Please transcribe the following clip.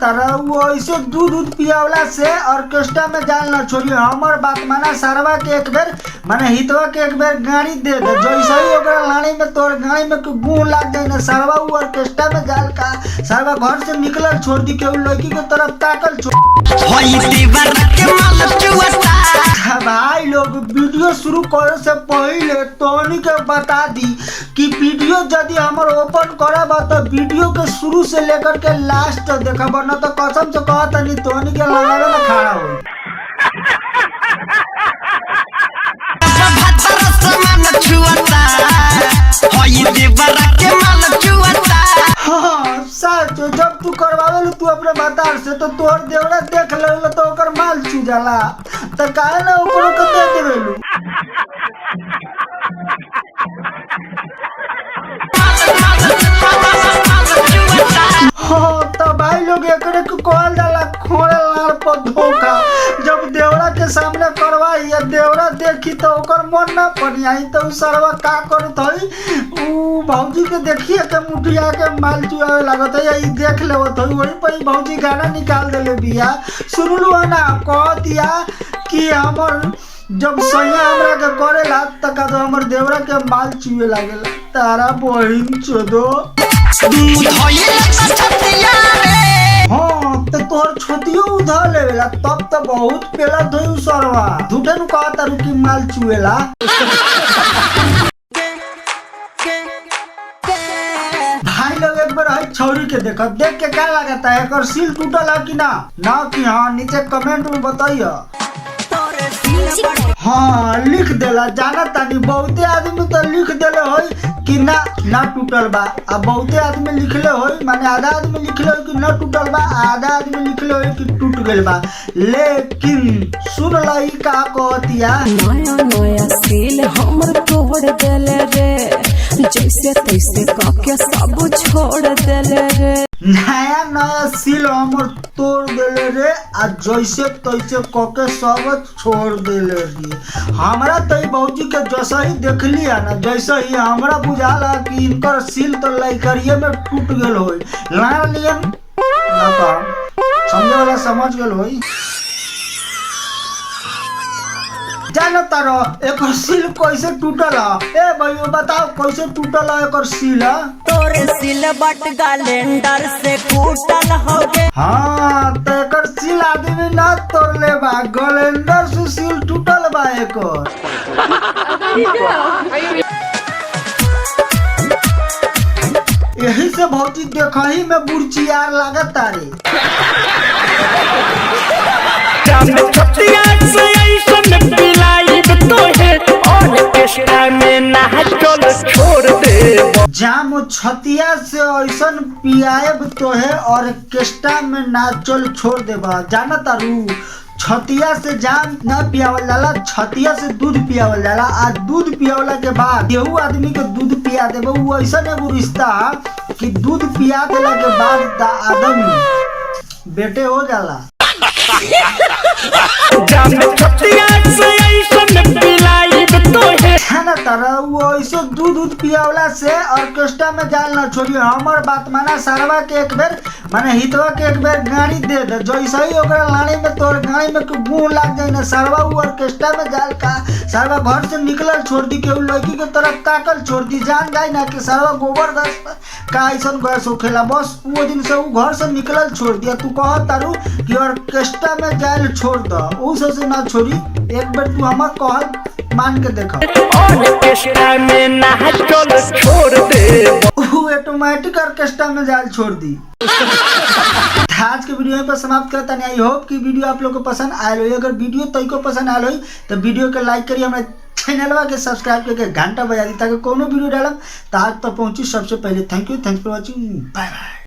तारा वो ऐसे दूध पियावला से ऑर्केस्ट्रा में जाल ना छोड़ी। हमर बात माना सरवा के एक बेर माने हितवा के एक बेर गाड़ी दे दे, जैसे ही ओकरा लाड़ी में तोर गाड़ी में गुण लाग जाए ना सरवा वो ऑर्केस्ट्रा में जाल का सरवा घर से निकलल छोड़ दी के लड़की के तरफ ताकल छोड़। भाई लोग वीडियो शुरू करे से पहले तोनी के बता दी कि वीडियो यदि हमर ओपन करब तो वीडियो के शुरू से लेकर के लास्ट देखब, न तो कसम से कहता नहीं तोनी के लगावे ना खड़ा हो। हाँ सच, जब तू करवावे तू अपने बतार से तो तोर देवड़ा देख ले तो ओकर माल चू जाला तो काहे ना ओकरो के दे देवेलू। हाँ तो भाई लोग एकरे को कहल जाला खोले लाल पर धोखा। जब देवड़ा के सामने करवाई या देवड़ा देखी तो ओकर मन ना पड़ी आई तो सरवा का करत हई ऊ भौजी के देखिए के मुठिया के माल चुआवे लागत है। ई देख लेवत हई वही पर भौजी गाना निकाल देले बिया। सुनलू ना कह दिया कि हमर जब सैया हमरा के करेला त का तो हमर देवड़ा के माल चुए लागेला। तारा बहिन चोदो हाँ तो तोहर छोटियो उधर लेवेला तब तो बहुत पेला धोई सरवा झूठे नु कहता रुकी माल चुएला। भाई लोग एक बार हई छौरी के देखो, देख के क्या लगता है एकर सील टूटल है कि ना कि हाँ नीचे कमेंट में बताइए। हाँ लिख देला जाना तानी बहुते आदमी तो लिख देले होई कि ना टूटल बा, अब बहुते आदमी लिखले होई माने आधा आदमी लिखले होई कि ना टूटल बा, आधा आदमी लिखले होई कि टूट गेल बा। लेकिन सुन लई का कहतिया नया नया सील हमर तोड़ देले रे, जैसे तैसे काके सब छोड़ देले रे। नया नया सील हमर तोड़ देले रे आ जैसे तैसे काके सब छोड़ देले रे। हमरा तो भौजी के जैसा ही देखली है ना जैसे ही हमरा बुझाला कि इनकर सील तो लइकरिए में टूट गेल होई ला लियन ना का समझे वाला समझ गेल होई। जानता रहो एकर सील कैसे टूटल है? ए भाई बताओ कैसे टूटल है एकर सील? तोरे सील बट गैलेंडर से टूटल हो गे। हाँ तो एकर सील आदमी ना तोड़ले बा, गैलेंडर से सील टूटल बा एकर। यही से भौजी देखही में बुरचियार लागत तारे। जाम छतिया से ऐसन पियाब तो है ऑर्केस्ट्रा में नाचल छोड़ देबा। जाना तारू छतिया से जाम ना पियावल जाला, छतिया से दूध पियावल जाला। आ दूध पियावला के बाद केहू आदमी के दूध पिया देबो वो ऐसा एगो रिश्ता कि दूध पिया देला के बाद आदमी बेटे हो जाला। ना तारा वो ऐसे दूध पियावला से ऑर्केस्ट्रा में जाल ना छोड़ी। हमर बात माना सरवा के एक बेर माने हितवा के एक बेर गाड़ी दे दे, जैसे ही ओकरा लाड़ी में तोर गाड़ी में गुण लाग जाए ना सरवा वो ऑर्केस्ट्रा में जाल का सरवा घर से निकलल छोड़ दी के लड़की के तरफ ताकल छोड़ दी। जान जाए ना कि सरवा गोबर गैस का ऐसन गैस होखेला, बस वो दिन से वो घर से निकलल छोड़ दिया। तू कह तारू कि ऑर्केस्ट्रा में जाल छोड़ दो, उ से ना छोड़ी। एक बार तू हमार कहल मान के देखो ऑटोमेटिक ऑर्केस्ट्रा में जाल छोड़ दी। आज के वीडियो पर समाप्त करता नहीं। आई होप कि वीडियो आप लोग को पसंद आयल हो। अगर वीडियो तो को पसंद आयल हो तो वीडियो के लाइक करिए, हमारे चैनलवा के सब्सक्राइब करके घंटा बजा दी ताकि कोनो वीडियो डालम तो आज तो पहुंची सबसे पहले। Thank you for watching, bye by.